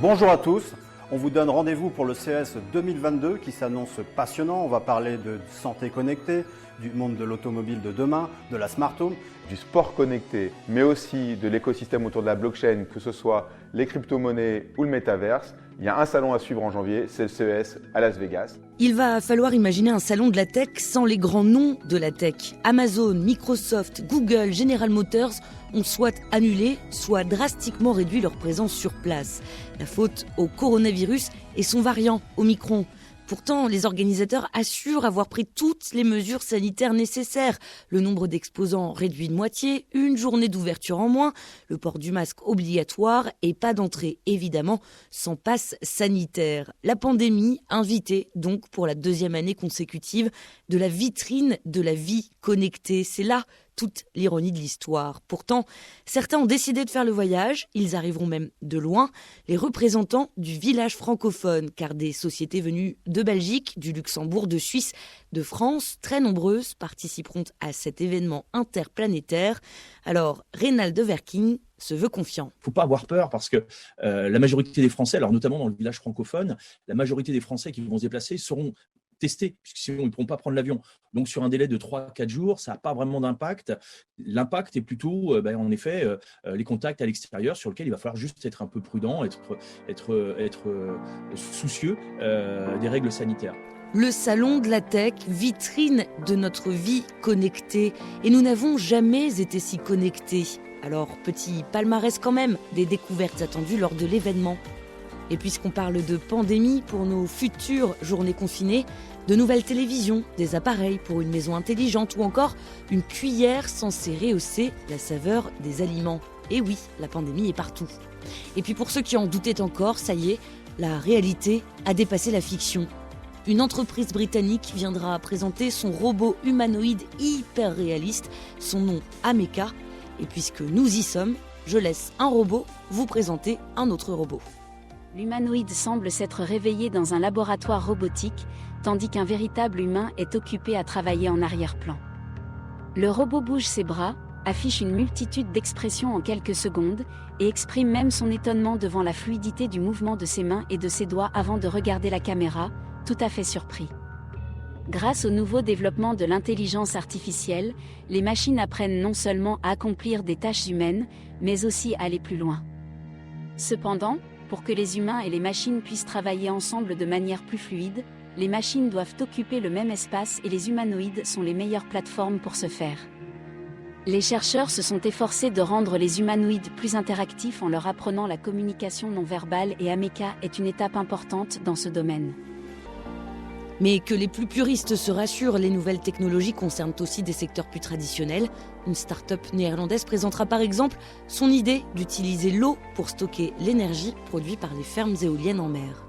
Bonjour à tous, on vous donne rendez-vous pour le CES 2022 qui s'annonce passionnant. On va parler de santé connectée, du monde de l'automobile de demain, de la smart home. Du sport connecté, mais aussi de l'écosystème autour de la blockchain, que ce soit les crypto-monnaies ou le métaverse. Il y a un salon à suivre en janvier, c'est le CES à Las Vegas. Il va falloir imaginer un salon de la tech sans les grands noms de la tech. Amazon, Microsoft, Google, General Motors ont soit annulé, soit drastiquement réduit leur présence sur place. La faute au coronavirus et son variant, Omicron. Pourtant, les organisateurs assurent avoir pris toutes les mesures sanitaires nécessaires. Le nombre d'exposants réduit de moitié, une journée d'ouverture en moins, le port du masque obligatoire et pas d'entrée, évidemment, sans passe sanitaire. La pandémie invitée donc pour la deuxième année consécutive de la vitrine de la vie connectée. C'est là toute l'ironie de l'histoire. Pourtant, certains ont décidé de faire le voyage, ils arriveront même de loin, les représentants du village francophone, car des sociétés venues de Belgique, du Luxembourg, de Suisse, de France, très nombreuses, participeront à cet événement interplanétaire. Alors, Reynald de Verking se veut confiant. Il ne faut pas avoir peur parce que la majorité des Français, alors notamment dans le village francophone, la majorité des Français qui vont se déplacer seront testés, puisque sinon ils ne pourront pas prendre l'avion. Donc sur un délai de 3-4 jours, ça n'a pas vraiment d'impact. L'impact est plutôt, en effet, les contacts à l'extérieur sur lesquels il va falloir juste être un peu prudent, être soucieux des règles sanitaires. Le salon de la tech, vitrine de notre vie connectée. Et nous n'avons jamais été si connectés. Alors, petit palmarès quand même des découvertes attendues lors de l'événement. Et puisqu'on parle de pandémie pour nos futures journées confinées, de nouvelles télévisions, des appareils pour une maison intelligente ou encore une cuillère censée rehausser la saveur des aliments. Et oui, la pandémie est partout. Et puis pour ceux qui en doutaient encore, ça y est, la réalité a dépassé la fiction. Une entreprise britannique viendra présenter son robot humanoïde hyper réaliste, son nom Ameca. Et puisque nous y sommes, je laisse un robot vous présenter un autre robot. L'humanoïde semble s'être réveillé dans un laboratoire robotique, tandis qu'un véritable humain est occupé à travailler en arrière-plan. Le robot bouge ses bras, affiche une multitude d'expressions en quelques secondes, et exprime même son étonnement devant la fluidité du mouvement de ses mains et de ses doigts avant de regarder la caméra, tout à fait surpris. Grâce au nouveau développement de l'intelligence artificielle, les machines apprennent non seulement à accomplir des tâches humaines, mais aussi à aller plus loin. Cependant, pour que les humains et les machines puissent travailler ensemble de manière plus fluide, les machines doivent occuper le même espace et les humanoïdes sont les meilleures plateformes pour ce faire. Les chercheurs se sont efforcés de rendre les humanoïdes plus interactifs en leur apprenant la communication non verbale et Ameca est une étape importante dans ce domaine. Mais que les plus puristes se rassurent, les nouvelles technologies concernent aussi des secteurs plus traditionnels. Une start-up néerlandaise présentera par exemple son idée d'utiliser l'eau pour stocker l'énergie produite par les fermes éoliennes en mer.